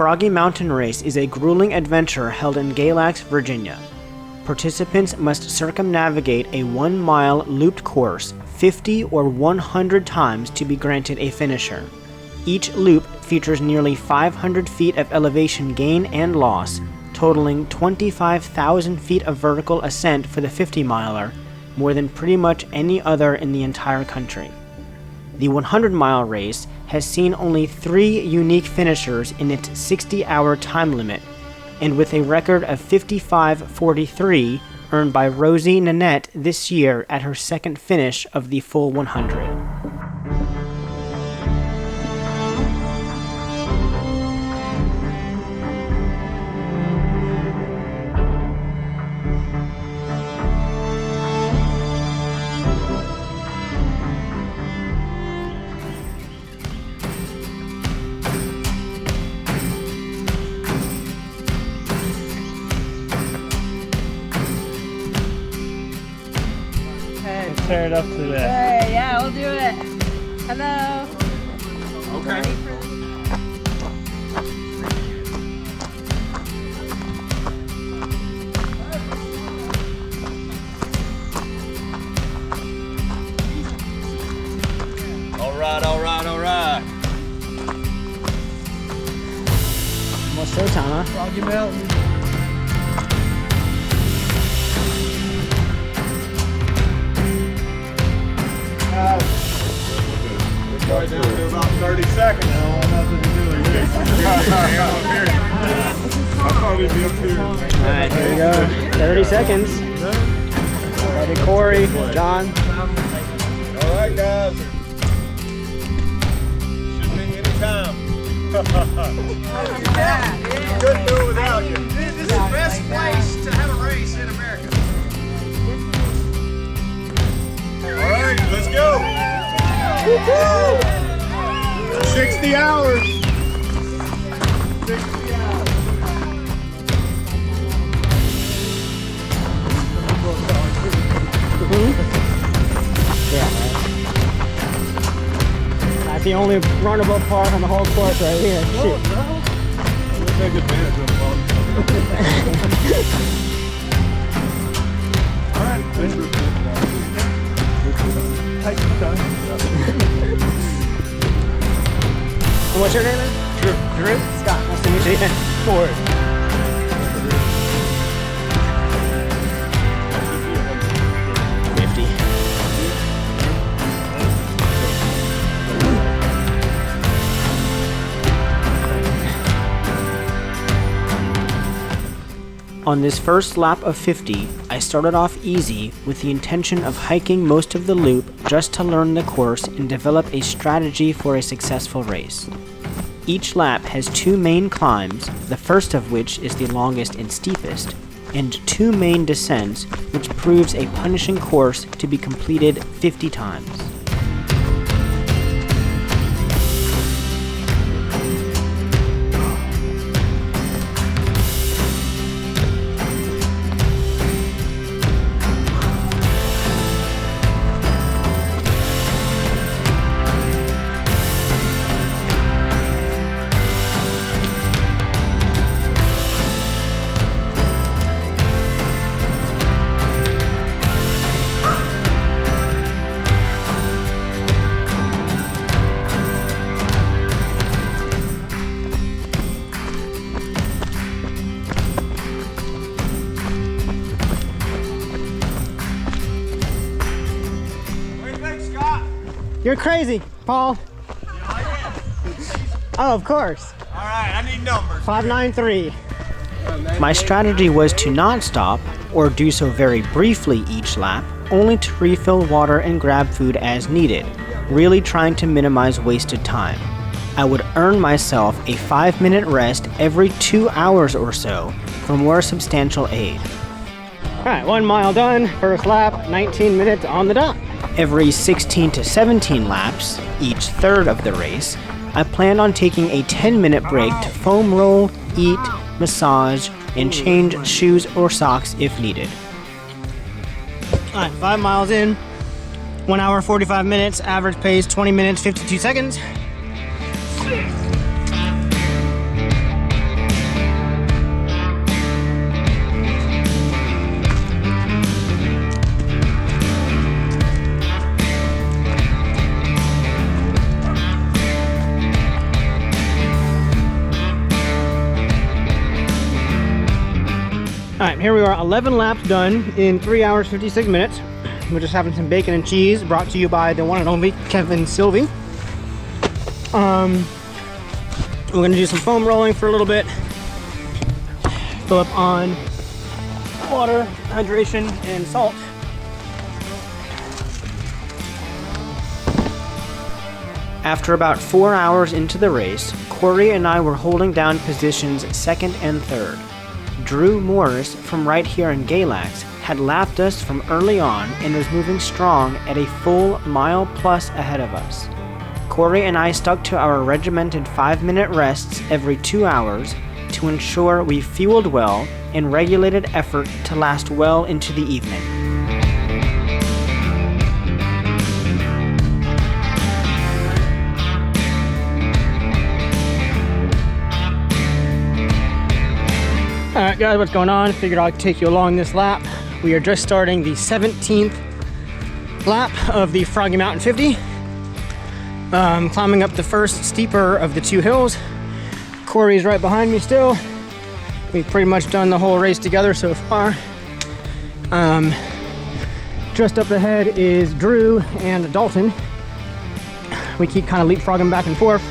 Froggy Mountain race is a grueling adventure held in Galax, Virginia. Participants must circumnavigate a 1-mile looped course 50 or 100 times to be granted a finisher. Each loop features nearly 500 feet of elevation gain and loss, totaling 25,000 feet of vertical ascent for the 50-miler, more than pretty much any other in the entire country. The 100-mile race has seen only 3 unique finishers in its 60-hour time limit, and with a record of 55:43 earned by Rosie Nanette this year at her second finish of the full 100. Tear it up to that. Hey, yeah, we'll do it. Hello. Okay. All right. Almost showtime, huh? Froggy Mountain. We're going down to about 30 seconds. I don't want nothing to do with it. I thought it'd be up here. Alright, here we go. 30 seconds. Ready, Corey, John. Alright, guys. Shouldn't be any time. Couldn't do it without you. This is the best place to have a race in America. Alright, let's go. 60 hours. 60 hours. Yeah, that's the only runnable part on the whole course right here. Shit. We'll take advantage of it. Alright, thank you. Take your time. And what's your name, man? Drew. Scott, nice to meet you. Corey. On this first lap of 50, I started off easy with the intention of hiking most of the loop just to learn the course and develop a strategy for a successful race. Each lap has 2 main climbs, the first of which is the longest and steepest, and 2 main descents, which proves a punishing course to be completed 50 times. You're crazy, Paul. Oh, of course. All right, I need numbers. 593. My strategy was to not stop, or do so very briefly each lap, only to refill water and grab food as needed, really trying to minimize wasted time. I would earn myself a 5-minute rest every 2 hours or so for more substantial aid. Alright, 1 mile done, first lap, 19 minutes on the dot. Every 16 to 17 laps, each third of the race, I planned on taking a 10-minute break to foam roll, eat, massage, and change shoes or socks if needed. Alright, 5 miles in, 1 hour 45 minutes, average pace 20 minutes 52 seconds. right, here we are, 11 laps done in 3 hours, 56 minutes. We're just having some bacon and cheese, brought to you by the one and only Kevin Sylvie. We're gonna do some foam rolling for a little bit. Fill up on water, hydration, and salt. After about 4 hours into the race, Corey and I were holding down positions second and third. Drew Morris from right here in Galax had lapped us from early on and was moving strong at a full mile plus ahead of us. Corey and I stuck to our regimented 5-minute rests every 2 hours to ensure we fueled well and regulated effort to last well into the evening. Alright guys, what's going on? Figured I'd take you along this lap. We are just starting the 17th lap of the Froggy Mountain 50. Climbing up the first steeper of the 2 hills. Corey's right behind me still. We've pretty much done the whole race together so far. Just up ahead is Drew and Dalton. We keep kind of leapfrogging back and forth,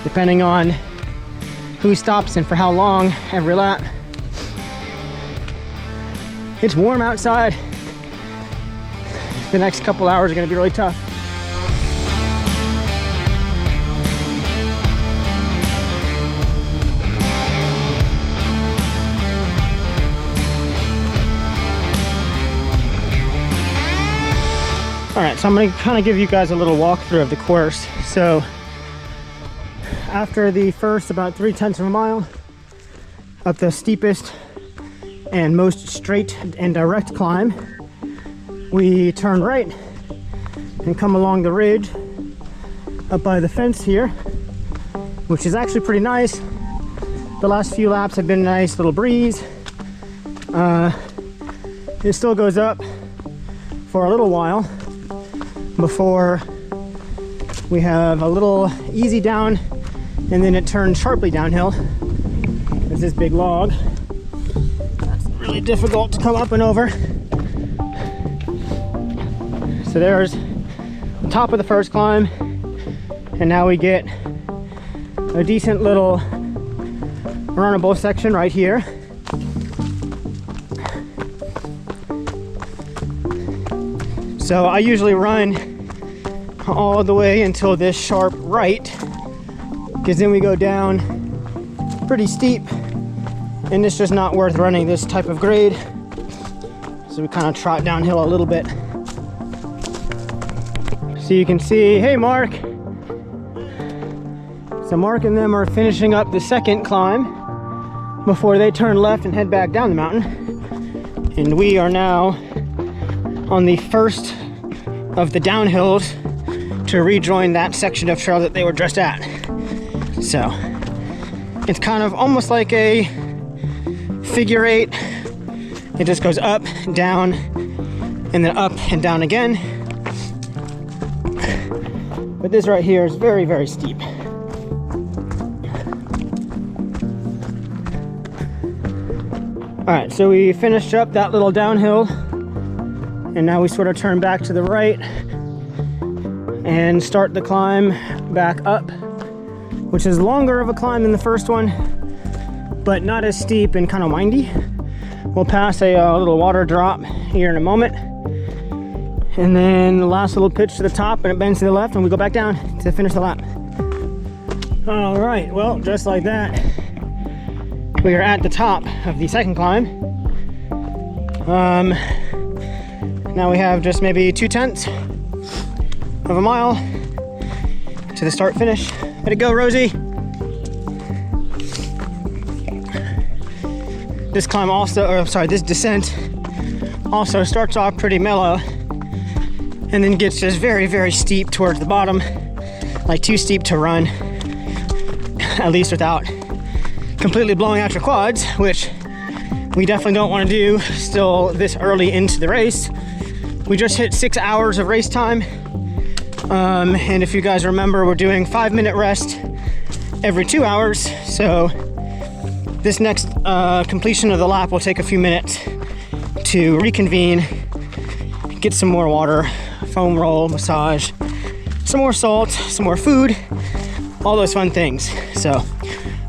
depending on who stops and for how long every lap. It's warm outside. The next couple hours are gonna be really tough. All right, so I'm gonna kind of give you guys a little walkthrough of the course. So after the first about 3/10 of a mile up the steepest and most straight and direct climb, we turn right and come along the ridge up by the fence here, which is actually pretty nice. The last few laps have been a nice little breeze. It still goes up for a little while before we have a little easy down, and then it turns sharply downhill. There's this big log that's really difficult to come up and over. So there's the top of the first climb, and now we get a decent little runnable section right here. So I usually run all the way until this sharp right, because then we go down pretty steep, and it's just not worth running this type of grade. So we kind of trot downhill a little bit. So you can see, hey Mark. So Mark and them are finishing up the second climb before they turn left and head back down the mountain. And we are now on the first of the downhills to rejoin that section of trail that they were just at. So it's kind of almost like a figure 8. It just goes up, down, and then up and down again. But this right here is very, very steep. All right, so we finished up that little downhill, and now we sort of turn back to the right and start the climb back up, which is longer of a climb than the first one, but not as steep and kind of windy. We'll pass a little water drop here in a moment, and then the last little pitch to the top, and it bends to the left, and we go back down to finish the lap. All right, well, just like that, we are at the top of the second climb. Now we have just maybe 2/10 of a mile to the start finish. Way to go, Rosie. This climb also, or sorry, this descent also starts off pretty mellow and then gets just very, very steep towards the bottom, like too steep to run, at least without completely blowing out your quads, which we definitely don't want to do still this early into the race. We just hit 6 hours of race time. And if you guys remember, we're doing 5-minute rest every 2 hours. So This next completion of the lap will take a few minutes to reconvene, get some more water, foam roll, massage, some more salt, some more food, all those fun things. So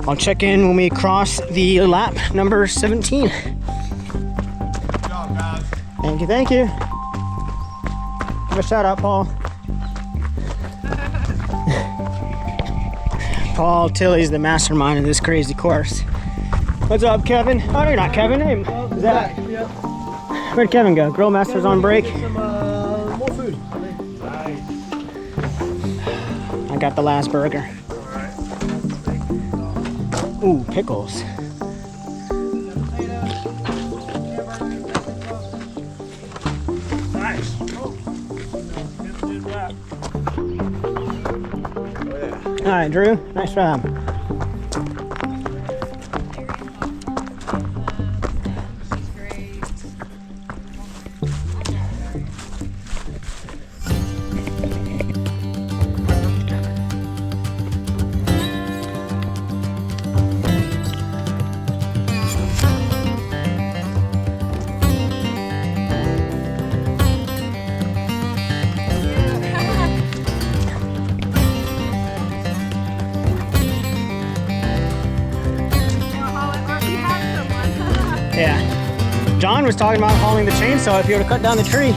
I'll check in when we cross the lap number 17. Good job, guys. Thank you, thank you. Give a shout out, Paul. Paul Tilley's the mastermind of this crazy course. What's up, Kevin? Oh, you're not Kevin. Hey, Zach. Yep. Where'd Kevin go? Grill Master's on break. Some more food. Nice. I got the last burger. Ooh, pickles. Nice. All right, Drew. Nice job. Yeah. John was talking about hauling the chainsaw if you were to cut down the tree.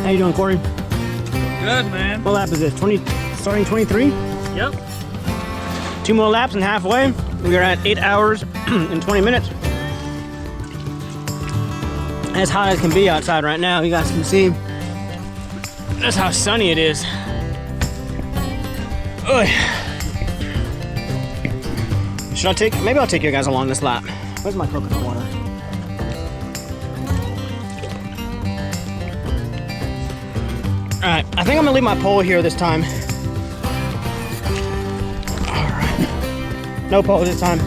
How you doing, Corey? Good, man. What lap is this? 20, starting 23? Yep. 2 more laps and halfway. We are at 8 hours and 20 minutes. As hot as can be outside right now. You guys can see that's how sunny it is. Ugh. Should I take, maybe I'll take you guys along this lap. Where's my coconut water? All right, I think I'm gonna leave my pole here this time. All right, no pole this time.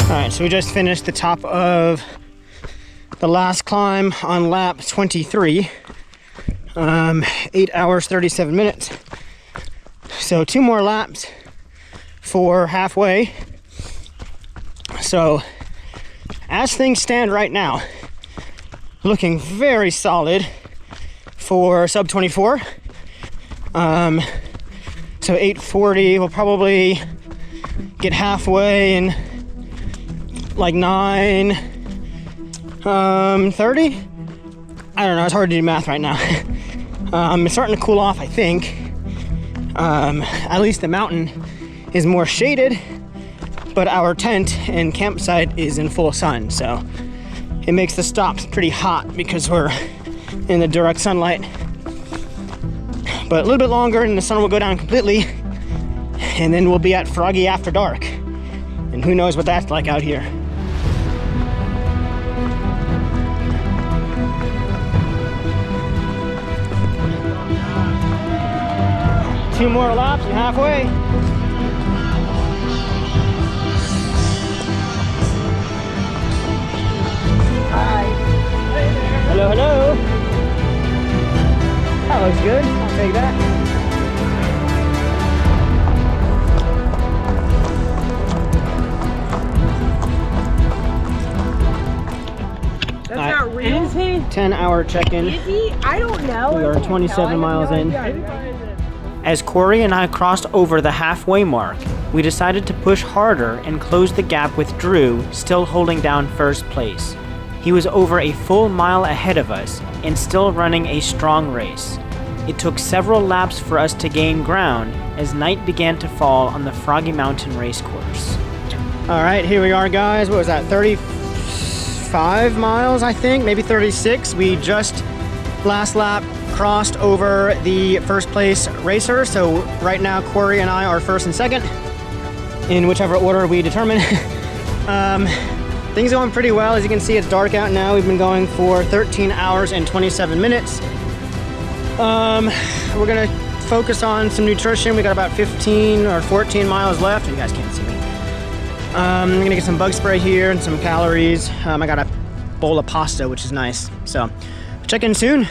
All right, so we just finished the top of the last climb on lap 23. 8 hours, 37 minutes. So 2 more laps for halfway. So as things stand right now, looking very solid for sub 24. So 8:40, we'll probably get halfway in like 9:30. I don't know, it's hard to do math right now. It's starting to cool off, I think. At least the mountain is more shaded, but our tent and campsite is in full sun, so it makes the stops pretty hot because we're in the direct sunlight. But a little bit longer and the sun will go down completely, and then we'll be at Froggy after dark. And who knows what that's like out here. Two more laps and halfway. Hi. Hey there. Hello, hello. That looks good. I'll take that. That's not real. Is he? 10-hour check-in. Is he? I don't know. We are 27 miles in. in. As Corey and I crossed over the halfway mark, we decided to push harder and close the gap with Drew still holding down first place. He was over a full mile ahead of us and still running a strong race. It took several laps for us to gain ground as night began to fall on the Froggy Mountain racecourse. All right, here we are, guys. What was that, 35 miles, I think, maybe 36. We just last lap crossed over the first place racer. So right now, Corey and I are first and second in whichever order we determine. Things are going pretty well. As you can see, it's dark out now. We've been going for 13 hours and 27 minutes. We're gonna focus on some nutrition. We got about 15 or 14 miles left. You guys can't see me. I'm gonna get some bug spray here and some calories. I got a bowl of pasta, which is nice. So check in soon.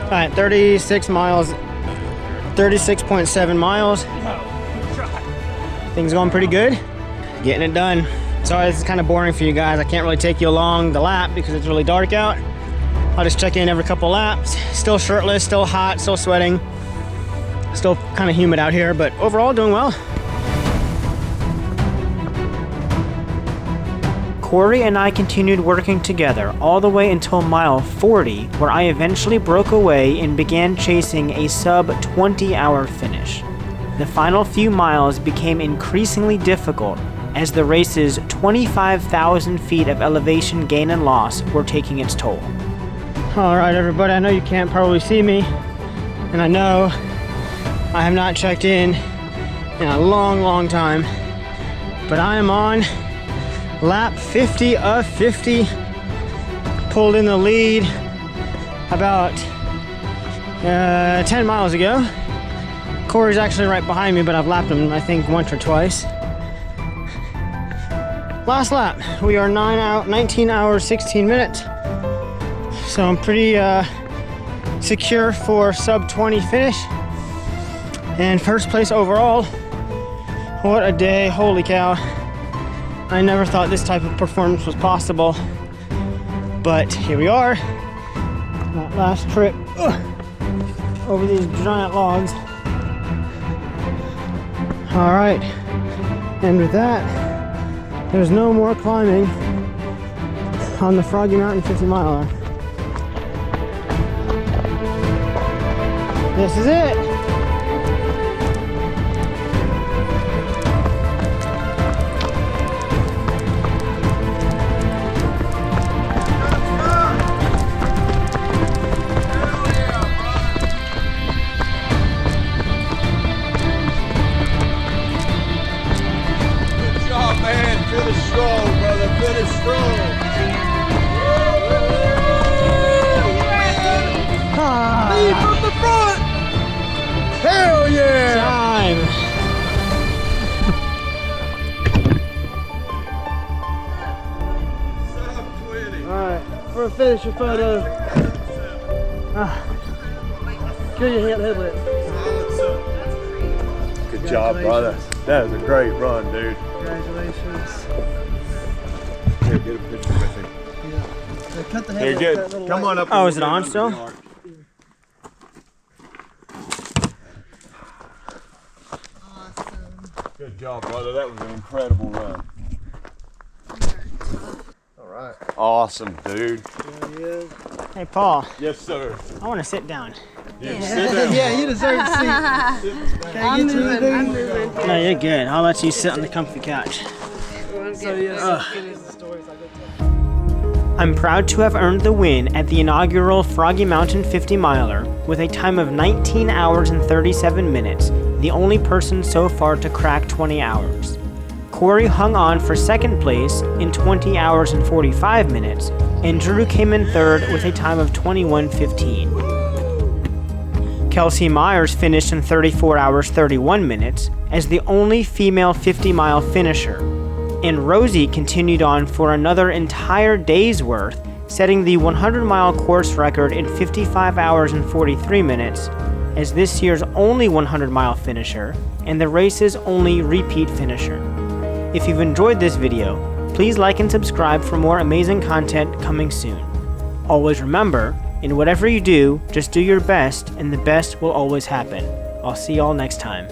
All right, 36 miles, 36.7 miles. Things going pretty good. Getting it done. Sorry, this is kind of boring for you guys. I can't really take you along the lap because it's really dark out. I'll just check in every couple laps. Still shirtless, still hot, still sweating. Still kind of humid out here, but overall doing well. Corey and I continued working together all the way until mile 40, where I eventually broke away and began chasing a sub 20-hour finish. The final few miles became increasingly difficult as the race's 25,000 feet of elevation gain and loss were taking its toll. All right, everybody, I know you can't probably see me, and I know I have not checked in a long time, but I am on lap 50 of 50, pulled in the lead about 10 miles ago. Corey's actually right behind me, but I've lapped him, I think, once or twice. Last lap, we are 19 hours, 16 minutes. So I'm pretty secure for sub 20 finish. And first place overall. What a day, holy cow. I never thought this type of performance was possible, but here we are. That last trip over these giant logs. All right, and with that, there's no more climbing on the Froggy Mountain 50 miler. This is it. Finish strong, brother. Finish strong. Lead from the front. Hell yeah. Time. All right, for a finisher photo. Kill your headlit. Good job, brother. That was a great run, dude. Congratulations. Here, get a picture with him. Yeah. So cut the Here, headlight get. with that little Come light. on up. Oh, is it on still? Good job, brother. That was an incredible run. All right. Awesome, dude. Yeah. Hey, Paul, Yes, sir. I want to sit down. Yeah, sit down. Yeah, you deserve a seat. Can I get you anything? No, you're good. I'll let you sit on the comfy couch. So yes, finish the stories like that. I'm proud to have earned the win at the inaugural Froggy Mountain 50 miler with a time of 19 hours and 37 minutes, the only person so far to crack 20 hours. Corey hung on for second place in 20 hours and 45 minutes, and Drew came in third with a time of 21:15. Kelsey Myers finished in 34 hours 31 minutes as the only female 50-mile finisher, and Rosie continued on for another entire day's worth, setting the 100-mile course record in 55 hours and 43 minutes as this year's only 100-mile finisher and the race's only repeat finisher. If you've enjoyed this video, Please like and subscribe for more amazing content coming soon. Always remember, in whatever you do, just do your best and the best will always happen. I'll see y'all next time.